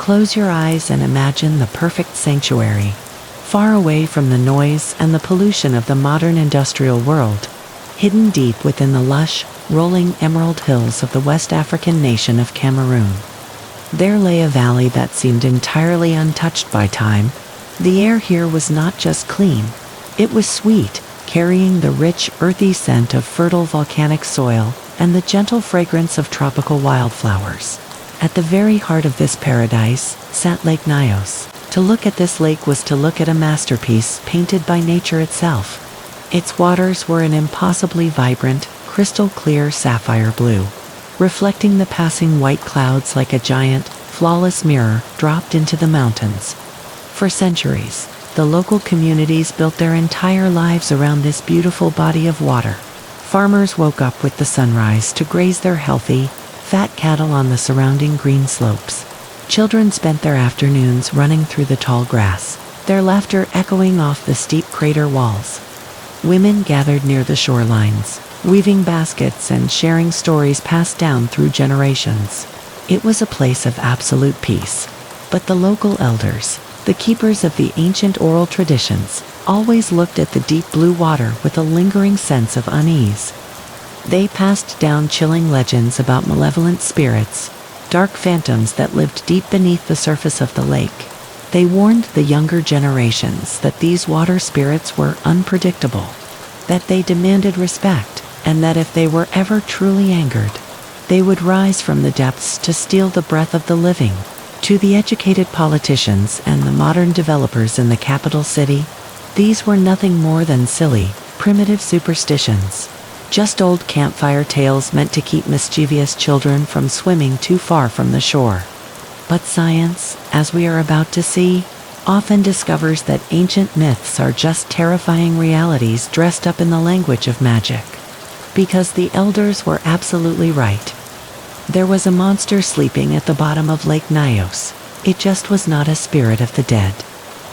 Close your eyes and imagine the perfect sanctuary, far away from the noise and the pollution of the modern industrial world, hidden deep within the lush, rolling emerald hills of the West African nation of Cameroon. There lay a valley that seemed entirely untouched by time. The air here was not just clean, it was sweet, carrying the rich, earthy scent of fertile volcanic soil and the gentle fragrance of tropical wildflowers. At the very heart of this paradise sat Lake Nyos. To look at this lake was to look at a masterpiece painted by nature itself. Its waters were an impossibly vibrant, crystal-clear sapphire blue, reflecting the passing white clouds like a giant, flawless mirror dropped into the mountains. For centuries, the local communities built their entire lives around this beautiful body of water. Farmers woke up with the sunrise to graze their healthy, fat cattle on the surrounding green slopes. Children spent their afternoons running through the tall grass, their laughter echoing off the steep crater walls. Women gathered near the shorelines, weaving baskets and sharing stories passed down through generations. It was a place of absolute peace. But the local elders, the keepers of the ancient oral traditions, always looked at the deep blue water with a lingering sense of unease. They passed down chilling legends about malevolent spirits, dark phantoms that lived deep beneath the surface of the lake. They warned the younger generations that these water spirits were unpredictable, that they demanded respect, and that if they were ever truly angered, they would rise from the depths to steal the breath of the living. To the educated politicians and the modern developers in the capital city, these were nothing more than silly, primitive superstitions. Just old campfire tales meant to keep mischievous children from swimming too far from the shore. But science, as we are about to see, often discovers that ancient myths are just terrifying realities dressed up in the language of magic. Because the elders were absolutely right. There was a monster sleeping at the bottom of Lake Nyos. It just was not a spirit of the dead.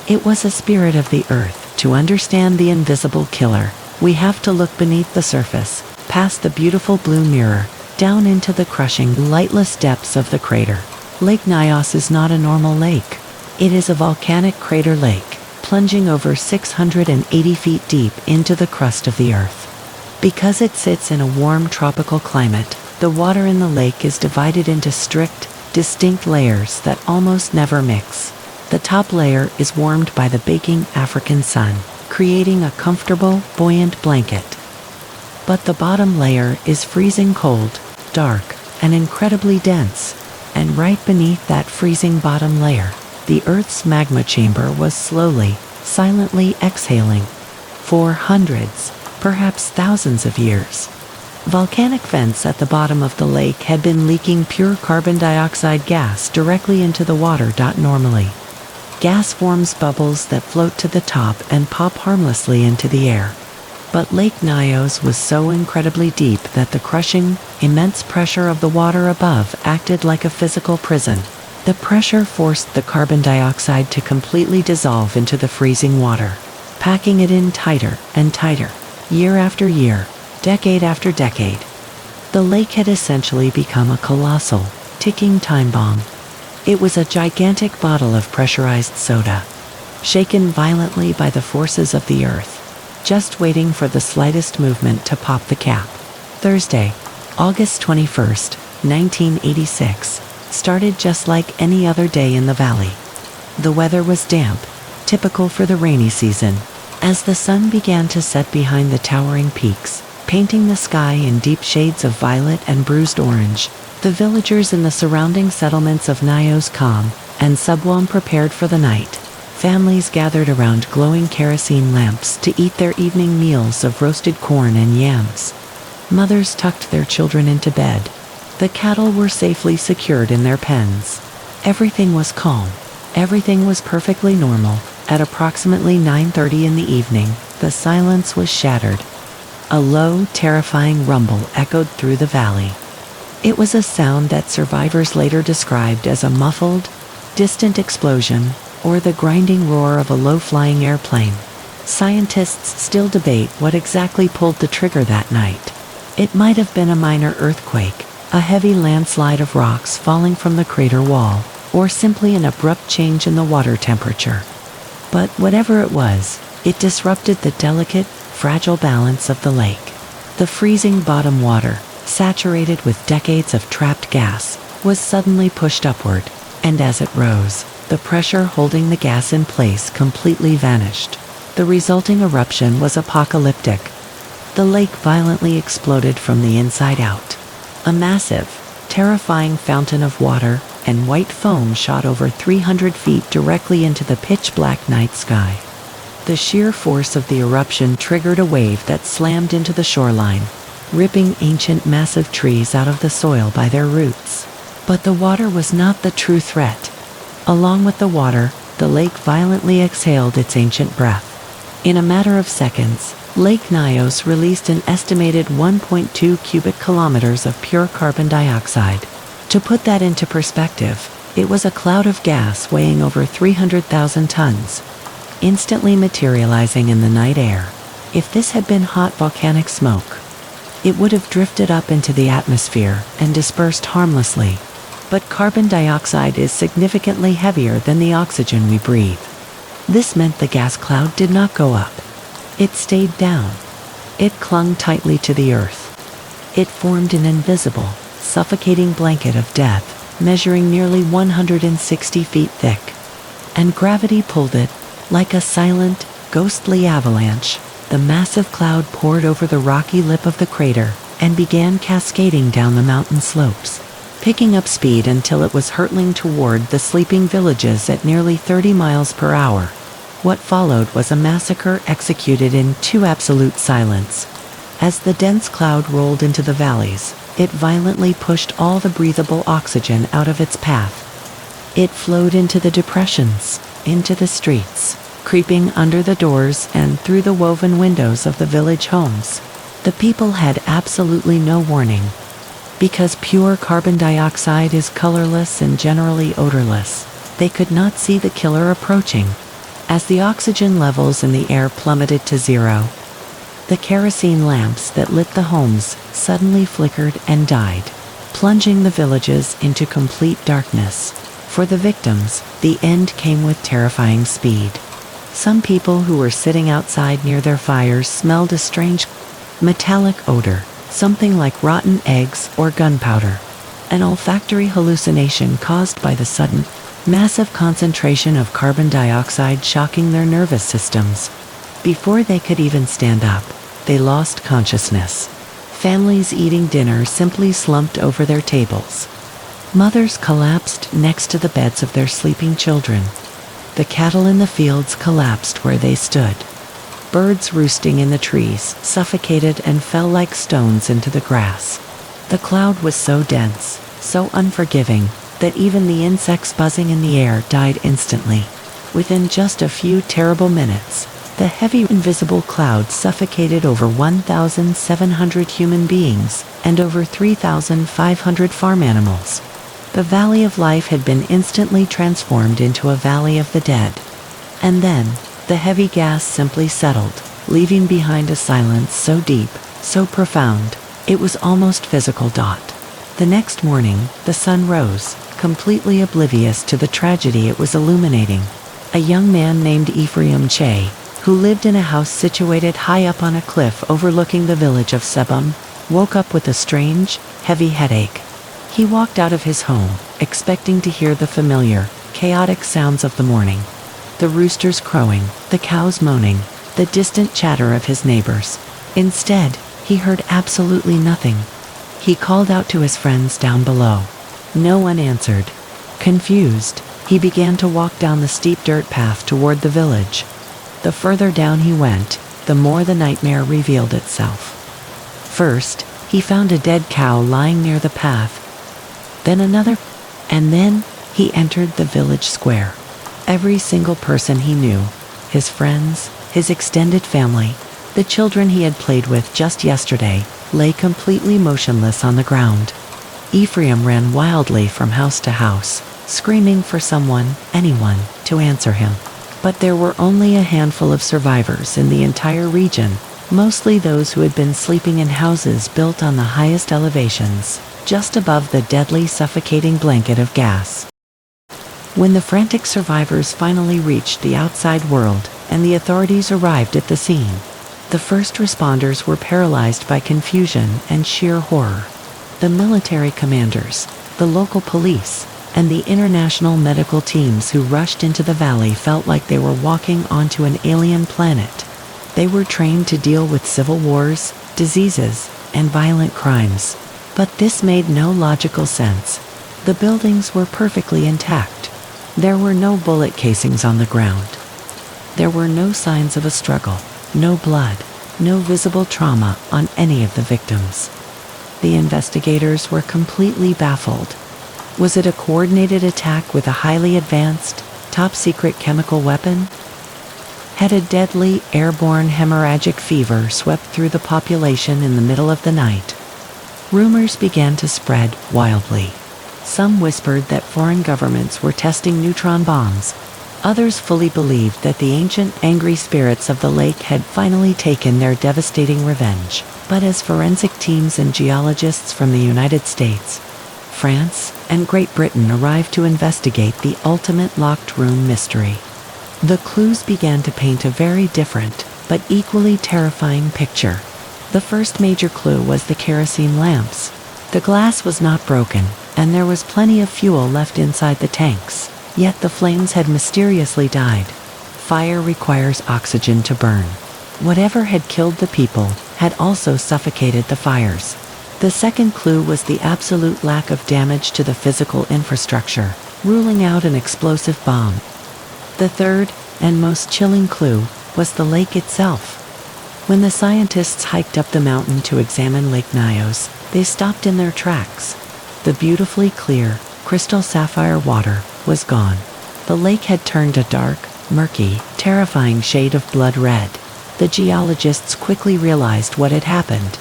It was a spirit of the earth. To understand the invisible killer, we have to look beneath the surface, past the beautiful blue mirror, down into the crushing, lightless depths of the crater. Lake Nyos is not a normal lake. It is a volcanic crater lake, plunging over 680 feet deep into the crust of the earth. Because it sits in a warm tropical climate, the water in the lake is divided into strict, distinct layers that almost never mix. The top layer is warmed by the baking African sun, creating a comfortable, buoyant blanket. But the bottom layer is freezing cold, dark, and incredibly dense. And right beneath that freezing bottom layer, the Earth's magma chamber was slowly, silently exhaling. For hundreds, perhaps thousands of years. Volcanic vents at the bottom of the lake had been leaking pure carbon dioxide gas directly into the water. Normally, gas forms bubbles that float to the top and pop harmlessly into the air. But Lake Nyos was so incredibly deep that the crushing, immense pressure of the water above acted like a physical prison. The pressure forced the carbon dioxide to completely dissolve into the freezing water, packing it in tighter and tighter, year after year, decade after decade. The lake had essentially become a colossal, ticking time bomb. It was a gigantic bottle of pressurized soda, shaken violently by the forces of the earth, just waiting for the slightest movement to pop the cap. Thursday, August 21st, 1986, started just like any other day in the valley. The weather was damp, typical for the rainy season, as the sun began to set behind the towering peaks, painting the sky in deep shades of violet and bruised orange. The villagers in the surrounding settlements of Nyos Kam and Subwam prepared for the night. Families gathered around glowing kerosene lamps to eat their evening meals of roasted corn and yams. Mothers tucked their children into bed. The cattle were safely secured in their pens. Everything was calm. Everything was perfectly normal. At approximately 9:30 in the evening, the silence was shattered. A low, terrifying rumble echoed through the valley. It was a sound that survivors later described as a muffled, distant explosion, or the grinding roar of a low-flying airplane. Scientists still debate what exactly pulled the trigger that night. It might have been a minor earthquake, a heavy landslide of rocks falling from the crater wall, or simply an abrupt change in the water temperature. But whatever it was, it disrupted the delicate, fragile balance of the lake. The freezing bottom water, saturated with decades of trapped gas, was suddenly pushed upward, and as it rose, the pressure holding the gas in place completely vanished. The resulting eruption was apocalyptic. The lake violently exploded from the inside out. A massive, terrifying fountain of water and white foam shot over 300 feet directly into the pitch-black night sky. The sheer force of the eruption triggered a wave that slammed into the shoreline, ripping ancient massive trees out of the soil by their roots. But the water was not the true threat. Along with the water, the lake violently exhaled its ancient breath. In a matter of seconds, Lake Nyos released an estimated 1.2 cubic kilometers of pure carbon dioxide. To put that into perspective, it was a cloud of gas weighing over 300,000 tons, instantly materializing in the night air. If this had been hot volcanic smoke, it would have drifted up into the atmosphere and dispersed harmlessly. But carbon dioxide is significantly heavier than the oxygen we breathe. This meant the gas cloud did not go up. It stayed down. It clung tightly to the earth. It formed an invisible, suffocating blanket of death, measuring nearly 160 feet thick. And gravity pulled it, like a silent, ghostly avalanche. The massive cloud poured over the rocky lip of the crater and began cascading down the mountain slopes, picking up speed until it was hurtling toward the sleeping villages at nearly 30 miles per hour. What followed was a massacre executed in absolute silence. As the dense cloud rolled into the valleys, it violently pushed all the breathable oxygen out of its path. It flowed into the depressions, into the streets, creeping under the doors and through the woven windows of the village homes. The people had absolutely no warning. Because pure carbon dioxide is colorless and generally odorless, they could not see the killer approaching. As the oxygen levels in the air plummeted to zero, the kerosene lamps that lit the homes suddenly flickered and died, plunging the villages into complete darkness. For the victims, the end came with terrifying speed. Some people who were sitting outside near their fires smelled a strange, metallic odor, something like rotten eggs or gunpowder. An olfactory hallucination caused by the sudden, massive concentration of carbon dioxide shocking their nervous systems. Before they could even stand up, they lost consciousness. Families eating dinner simply slumped over their tables. Mothers collapsed next to the beds of their sleeping children. The cattle in the fields collapsed where they stood. Birds roosting in the trees suffocated and fell like stones into the grass. The cloud was so dense, so unforgiving, that even the insects buzzing in the air died instantly. Within just a few terrible minutes, the heavy invisible cloud suffocated over 1,700 human beings and over 3,500 farm animals. The Valley of Life had been instantly transformed into a Valley of the Dead. And then, the heavy gas simply settled, leaving behind a silence so deep, so profound, it was almost physical. The next morning, the sun rose, completely oblivious to the tragedy it was illuminating. A young man named Ephraim Che, who lived in a house situated high up on a cliff overlooking the village of Sebum, woke up with a strange, heavy headache. He walked out of his home, expecting to hear the familiar, chaotic sounds of the morning. The roosters crowing, the cows moaning, the distant chatter of his neighbors. Instead, he heard absolutely nothing. He called out to his friends down below. No one answered. Confused, he began to walk down the steep dirt path toward the village. The further down he went, the more the nightmare revealed itself. First, he found a dead cow lying near the path. Then another, and then he entered the village square. Every single person he knew, his friends, his extended family, the children he had played with just yesterday, lay completely motionless on the ground. Ephraim ran wildly from house to house, screaming for someone, anyone, to answer him. But there were only a handful of survivors in the entire region, mostly those who had been sleeping in houses built on the highest elevations, just above the deadly suffocating blanket of gas. When the frantic survivors finally reached the outside world and the authorities arrived at the scene, the first responders were paralyzed by confusion and sheer horror. The military commanders, the local police, and the international medical teams who rushed into the valley felt like they were walking onto an alien planet. They were trained to deal with civil wars, diseases, and violent crimes. But this made no logical sense. The buildings were perfectly intact. There were no bullet casings on the ground. There were no signs of a struggle, no blood, no visible trauma on any of the victims. The investigators were completely baffled. Was it a coordinated attack with a highly advanced, top-secret chemical weapon? Had a deadly, airborne hemorrhagic fever swept through the population in the middle of the night? Rumors began to spread wildly. Some whispered that foreign governments were testing neutron bombs. Others fully believed that the ancient, angry spirits of the lake had finally taken their devastating revenge. But as forensic teams and geologists from the United States, France, and Great Britain arrived to investigate the ultimate locked room mystery, the clues began to paint a very different, but equally terrifying picture. The first major clue was the kerosene lamps. The glass was not broken, and there was plenty of fuel left inside the tanks, yet the flames had mysteriously died. Fire requires oxygen to burn. Whatever had killed the people had also suffocated the fires. The second clue was the absolute lack of damage to the physical infrastructure, ruling out an explosive bomb. The third, and most chilling clue, was the lake itself. When the scientists hiked up the mountain to examine Lake Nyos, they stopped in their tracks. The beautifully clear, crystal sapphire water was gone. The lake had turned a dark, murky, terrifying shade of blood red. The geologists quickly realized what had happened.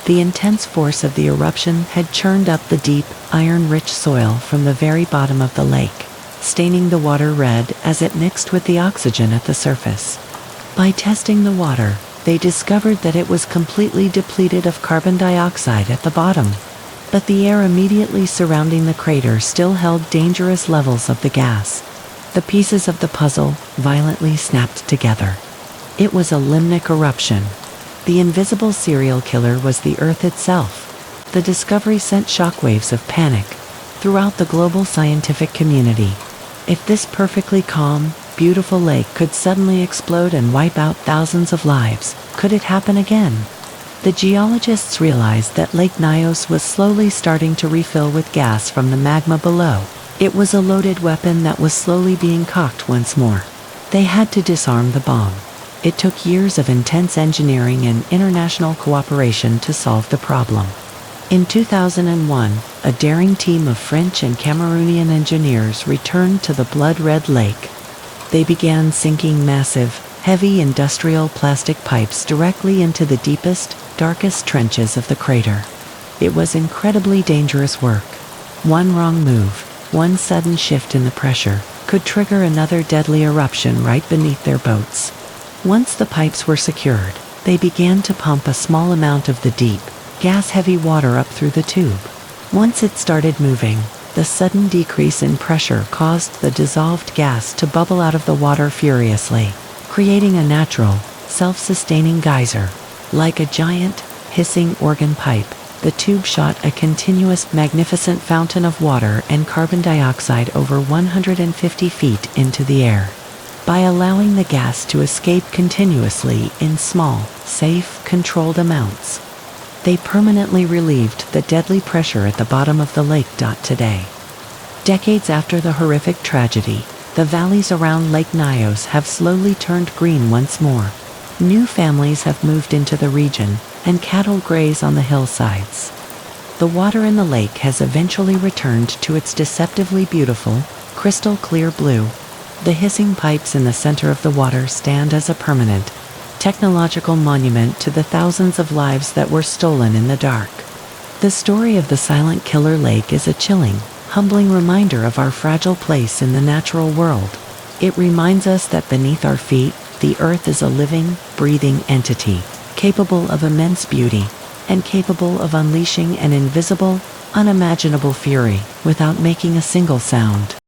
The intense force of the eruption had churned up the deep, iron-rich soil from the very bottom of the lake, staining the water red as it mixed with the oxygen at the surface. By testing the water, they discovered that it was completely depleted of carbon dioxide at the bottom. But the air immediately surrounding the crater still held dangerous levels of the gas. The pieces of the puzzle violently snapped together. It was a limnic eruption. The invisible serial killer was the Earth itself. The discovery sent shockwaves of panic throughout the global scientific community. If this perfectly calm, beautiful lake could suddenly explode and wipe out thousands of lives, could it happen again? The geologists realized that Lake Nyos was slowly starting to refill with gas from the magma below. It was a loaded weapon that was slowly being cocked once more. They had to disarm the bomb. It took years of intense engineering and international cooperation to solve the problem. In 2001, a daring team of French and Cameroonian engineers returned to the blood-red lake. They began sinking massive, heavy industrial plastic pipes directly into the deepest, darkest trenches of the crater. It was incredibly dangerous work. One wrong move, one sudden shift in the pressure, could trigger another deadly eruption right beneath their boats. Once the pipes were secured, they began to pump a small amount of the deep, gas-heavy water up through the tube. Once it started moving, the sudden decrease in pressure caused the dissolved gas to bubble out of the water furiously, creating a natural, self-sustaining geyser. Like a giant, hissing organ pipe, the tube shot a continuous, magnificent fountain of water and carbon dioxide over 150 feet into the air. By allowing the gas to escape continuously in small, safe, controlled amounts, they permanently relieved the deadly pressure at the bottom of the lake. Today, decades after the horrific tragedy, the valleys around Lake Nyos have slowly turned green once more. New families have moved into the region, and cattle graze on the hillsides. The water in the lake has eventually returned to its deceptively beautiful, crystal clear blue. The hissing pipes in the center of the water stand as a permanent, technological monument to the thousands of lives that were stolen in the dark. The story of the silent killer lake is a chilling, humbling reminder of our fragile place in the natural world. It reminds us that beneath our feet, the earth is a living, breathing entity, capable of immense beauty, and capable of unleashing an invisible, unimaginable fury without making a single sound.